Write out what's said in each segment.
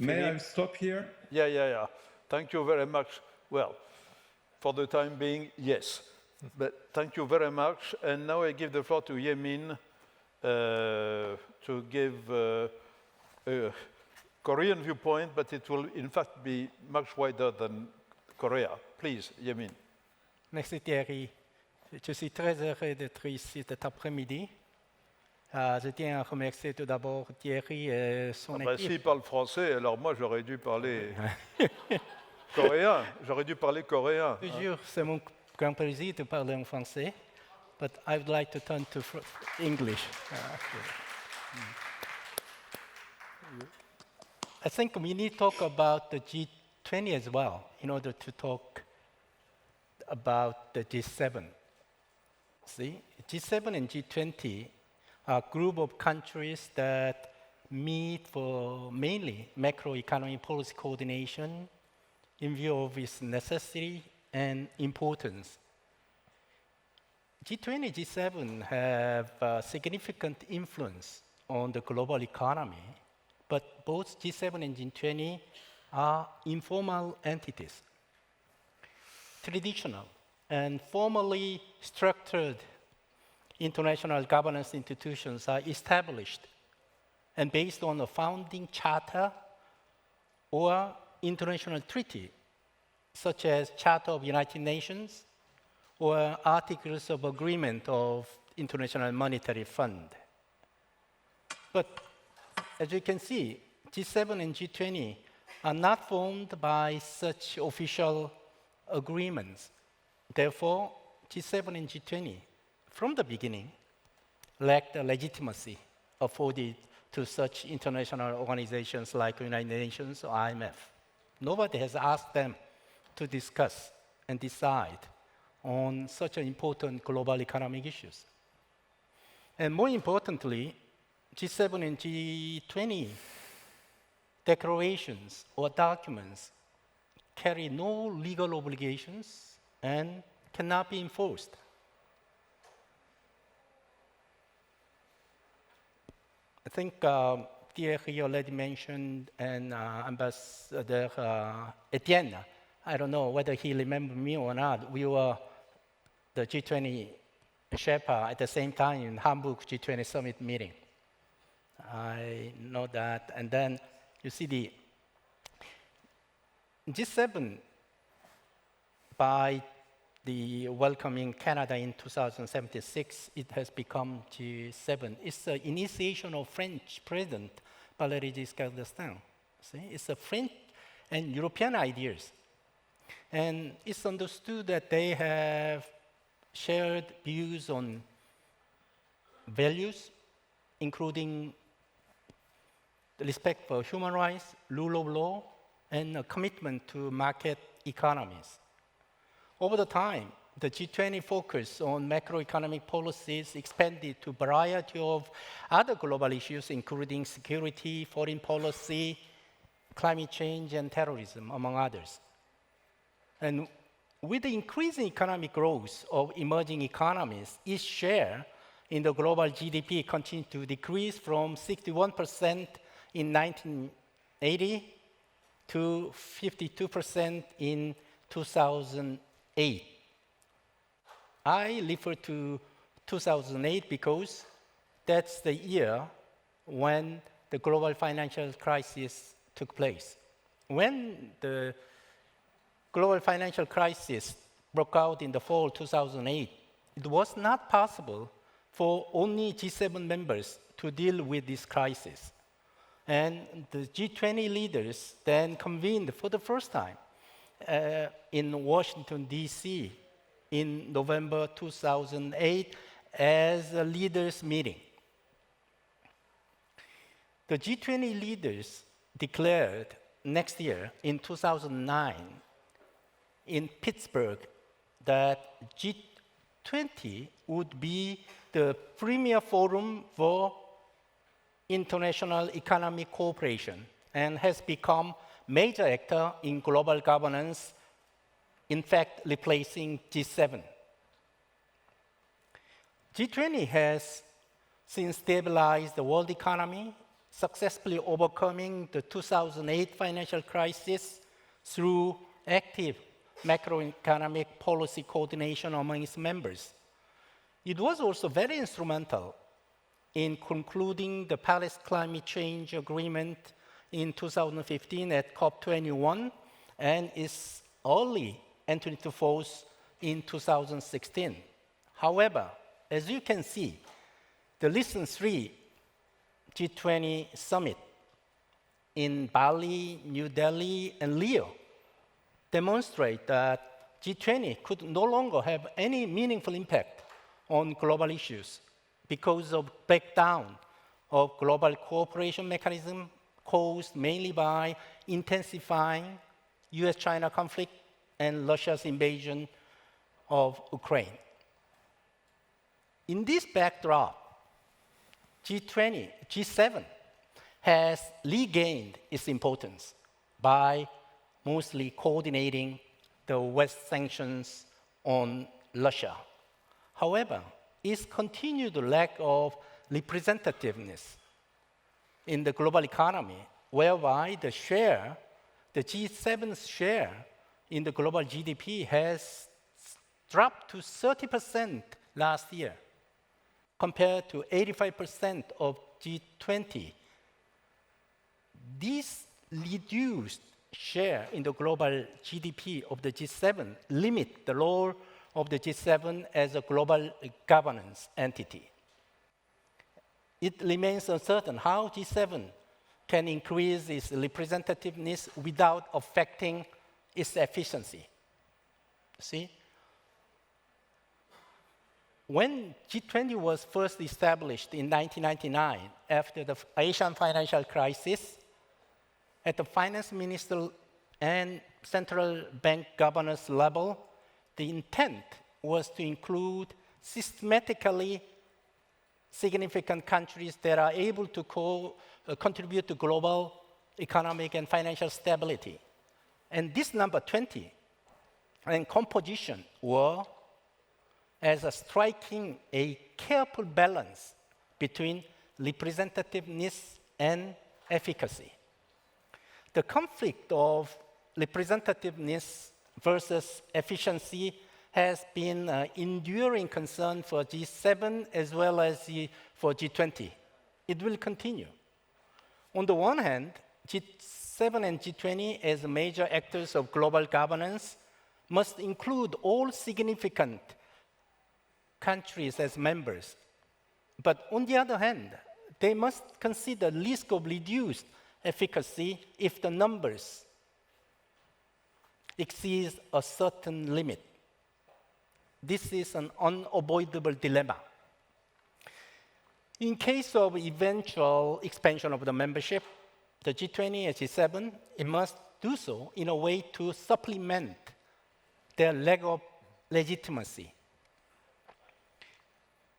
May I stop here? Yeah. Thank you very much. Well, for the time being, yes. But thank you very much. And now I give the floor to Hye-Min to give a Korean viewpoint, but it will in fact be much wider than Korea. Please, Hye-Min. Merci Thierry. Je suis très heureux d'être ici cet après-midi. Je tiens à remercier tout d'abord Thierry et son équipe. S'il parle français, alors moi j'aurais dû parler coréen. J'aurais dû parler coréen. Toujours, c'est mon grand plaisir de parler en français, but I would like to turn to English. I think we need to talk about the G20 as well in order to talk about the G7. See, G7 and G20 are a group of countries that meet for mainly macroeconomic policy coordination in view of its necessity and importance. G20, G7 have significant influence on the global economy, but both G7 and G20 are informal entities. Traditional and formally structured international governance institutions are established and based on a founding charter or international treaty, such as Charter of United Nations or Articles of Agreement of International Monetary Fund. But as you can see, G7 and G20 are not formed by such official agreements. Therefore, G7 and G20, from the beginning, lacked the legitimacy afforded to such international organizations like United Nations or IMF. Nobody has asked them to discuss and decide on such important global economic issues. And more importantly, G7 and G20 declarations or documents carry no legal obligations and cannot be enforced. I think Thierry already mentioned, and Ambassador Etienne, I don't know whether he remembers me or not, we were the G20 Sherpa at the same time in Hamburg G20 summit meeting. I know that. And then you see the G7, by the welcoming Canada in 2076, it has become G7. It's the initiation of French President Valéry Giscard d'Estaing. See, it's a French and European ideas. And it's understood that they have shared views on values, including the respect for human rights, rule of law, and a commitment to market economies. Over the time, the G20 focus on macroeconomic policies expanded to a variety of other global issues, including security, foreign policy, climate change, and terrorism, among others. And with the increasing economic growth of emerging economies, its share in the global GDP continued to decrease from 61% in 1980 to 52% in 2008. I refer to 2008 because that's the year when the global financial crisis took place. When the global financial crisis broke out in the fall 2008, it was not possible for only G7 members to deal with this crisis. And the G20 leaders then convened for the first time in Washington, D.C. in November 2008 as a leaders' meeting. The G20 leaders declared next year, in 2009, in Pittsburgh, that G20 would be the premier forum for international economic cooperation and has become major actor in global governance, in fact, replacing G7. G20 has since stabilized the world economy, successfully overcoming the 2008 financial crisis through active macroeconomic policy coordination among its members. It was also very instrumental in concluding the Paris Climate Change Agreement in 2015 at COP21 and its early entry into force in 2016. However, as you can see, the recent three G20 summit in Bali, New Delhi, and Rio demonstrate that G20 could no longer have any meaningful impact on global issues because of breakdown of global cooperation mechanism caused mainly by intensifying US-China conflict and Russia's invasion of Ukraine. In this backdrop, G7 has regained its importance by mostly coordinating the West sanctions on Russia. However, its continued lack of representativeness in the global economy, whereby the G7's share in the global GDP has dropped to 30% last year, compared to 85% of G20. This reduced share in the global GDP of the G7 limit the role of the G7 as a global governance entity. It remains uncertain how G7 can increase its representativeness without affecting its efficiency. See? When G20 was first established in 1999, after the Asian financial crisis, at the finance minister and central bank governors level, the intent was to include systematically significant countries that are able to contribute to global economic and financial stability. And this number 20 and composition were as striking a careful balance between representativeness and efficacy. The conflict of representativeness versus efficiency has been an enduring concern for G7 as well as for G20. It will continue. On the one hand, G7 and G20 as major actors of global governance must include all significant countries as members. But on the other hand, they must consider risk of reduced efficacy if the numbers exceed a certain limit. This is an unavoidable dilemma. In case of eventual expansion of the membership, the G20 and G7, it must do so in a way to supplement their lack of legitimacy.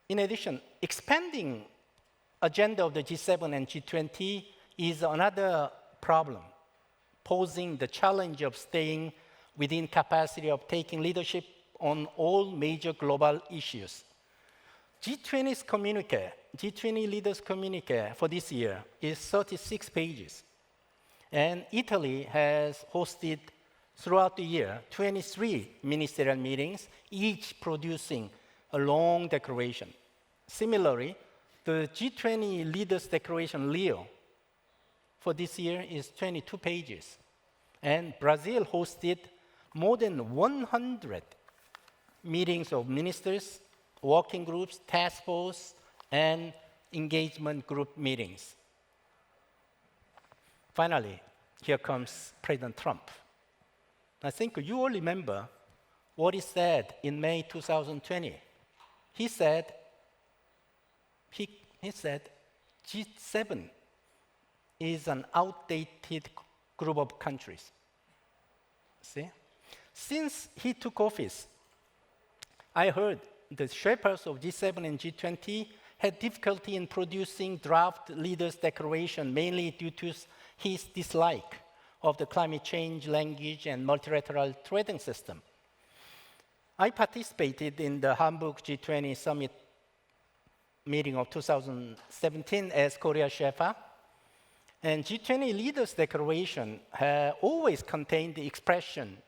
In addition, expanding agenda of the G7 and G20 is another problem, posing the challenge of staying within capacity of taking leadership on all major global issues. G20 leaders' communique for this year is 36 pages. And Italy has hosted throughout the year 23 ministerial meetings, each producing a long declaration. Similarly, the G20 leaders' declaration Rio for this year is 22 pages. And Brazil hosted more than 100 meetings of ministers, working groups, task force, and engagement group meetings. Finally, here comes President Trump. I think you all remember what he said in May 2020. He said G7 is an outdated group of countries. See? Since he took office, I heard the Sherpas of G7 and G20 had difficulty in producing draft leaders' declaration, mainly due to his dislike of the climate change language and multilateral trading system. I participated in the Hamburg G20 summit meeting of 2017 as Korea Sherpa, And G20 Leaders Declaration always contained the expression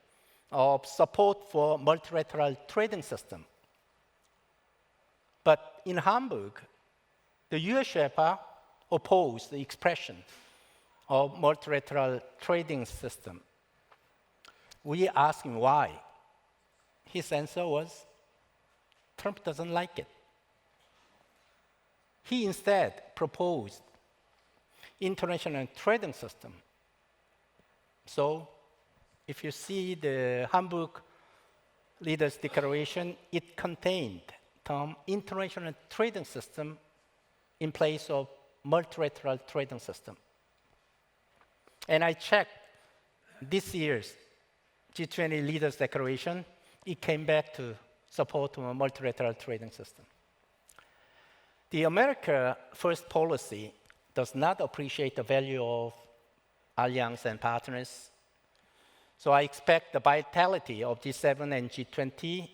of support for multilateral trading system. But in Hamburg, the US Sherpa opposed the expression of multilateral trading system. We asked him why. His answer was, Trump doesn't like it. He instead proposed international trading system. So if you see the Hamburg Leaders Declaration, it contained term international trading system in place of multilateral trading system. And I checked this year's G20 Leaders Declaration, it came back to support a multilateral trading system. The America First policy does not appreciate the value of alliance and partners. So I expect the vitality of G7 and G20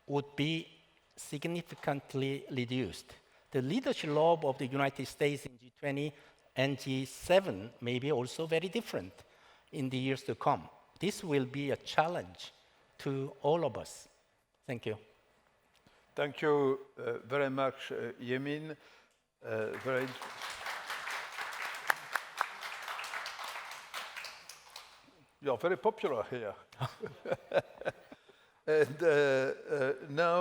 would be significantly reduced. The leadership role of the United States in G20 and G7 may be also very different in the years to come. This will be a challenge to all of us. Thank you. Thank you very much, Hye-Min. You're very popular here. And now